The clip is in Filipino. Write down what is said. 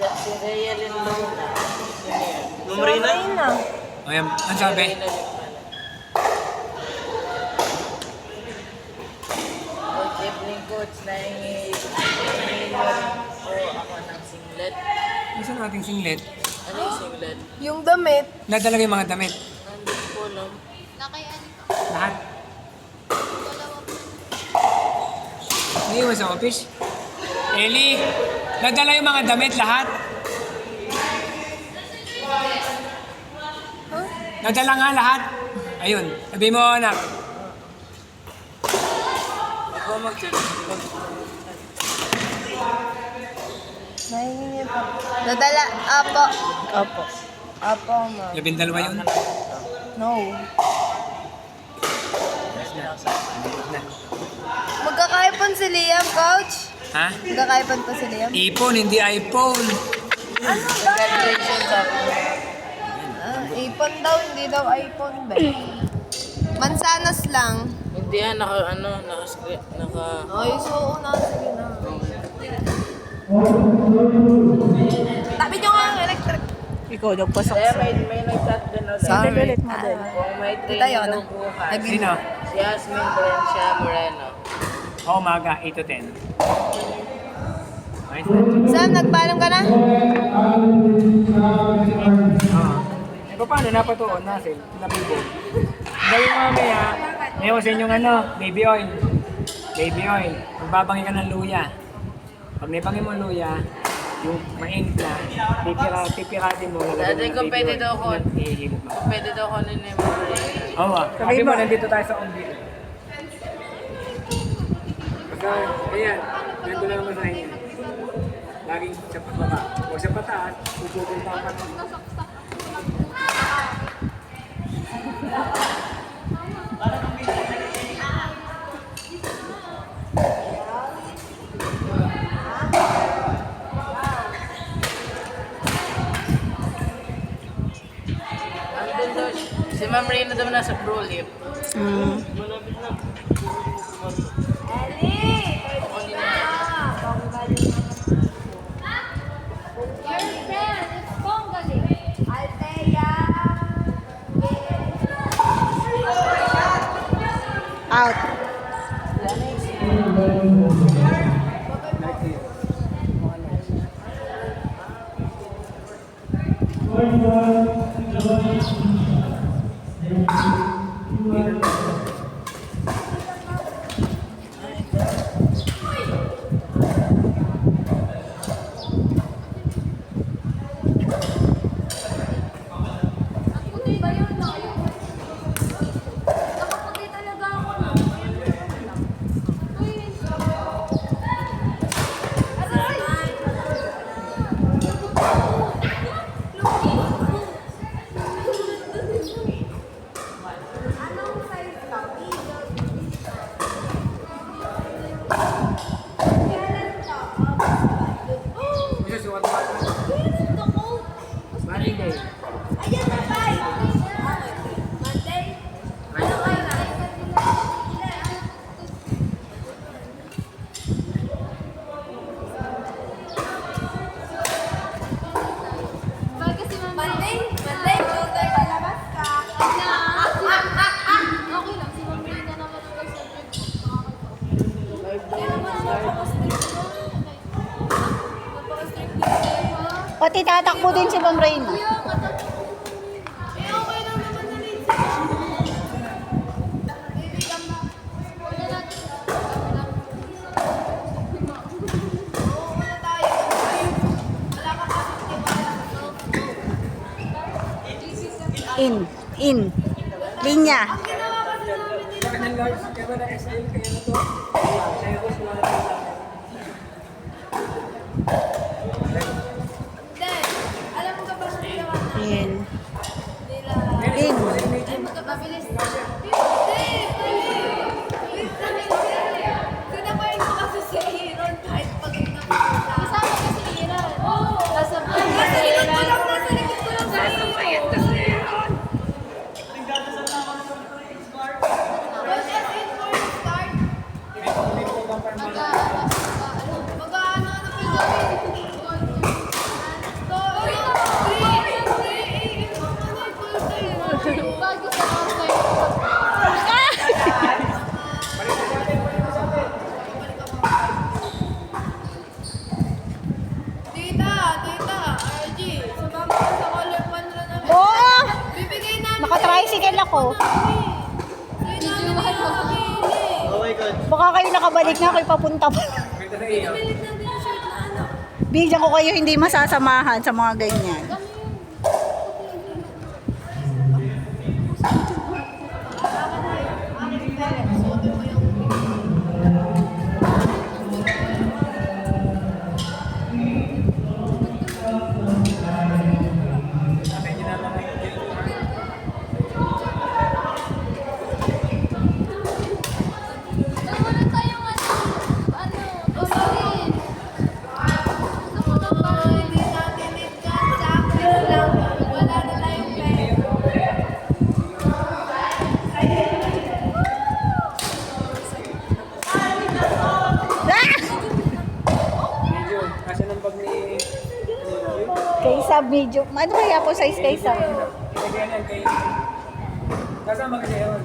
Si Rhea Lindona. Marina. Ayan, ang sabi? Good evening, coach. Nahingi mo rin po ako ng singlet. Saan ating singlet? Ano yung singlet? Yung damit. Nadala yung mga damit. Nandun po lang. Lahat. Naiwan sa office. Eli, nadala yung mga damit lahat. Huh? Nadala nga lahat. Ayun, sabi mo anak. Ako mag-check. Nahingi niya pa. Nadala. Apo. Opo. Apo, ma. 12 yun. No. Magkakaipon si Liam, coach. Ha? Magkakaipon pa si Liam. Ipon, hindi iPhone. Ano ba? Congratulations sabi mo. Ipon daw, hindi daw iPhone ba? Mansanas lang. Hindi yan, naka-script, Ay, so na. Sige na. Tabi nyo nga ang electric. Ikaw, nagpasok Kaya sa... may nag-chat din ulit. Sorry. Ulit mo din. Kung may Tayo training na. daw bukas. Sino? Si Yasmin Valencia Moreno. O, umaga, 8 to 10. Nice. Sam, nagpaalam ka na? Eh, paano? Napatuon na sila. Nabibo. Gawin mo mamaya, ewan sa inyong baby oil. Baby oil. Magbabangi ka ng luya. Pag naibangin mo ang luya, yung mainit na, pipiratin mo. Dati kung pwede daw ko. Ihihilot mo. Pwede daw ko nun yung mga Oo, sabi mo, nandito tayo sa umbi. Basta, ayan, nandito lang naman sa inyo. Laging sa pababa. O sa pataas, pupunta ka. Andun daw, si Ma'am Reyna daw nasa Brolip. Out. Pati tatakbo din si Ma'am Reyna. In. Linya. In. In. Mag-ano na Tricycle ako. Baka kayo nakabalik na, kayo papunta pa. Ganda na iyo. Bigyan ko kayo hindi masasamahan sa mga ganyan. Medyo, kasi ng bag ni... Kaysa medyo, ano kaya po size kaysa? Ilagyan yan kay... Kasama kasi yun.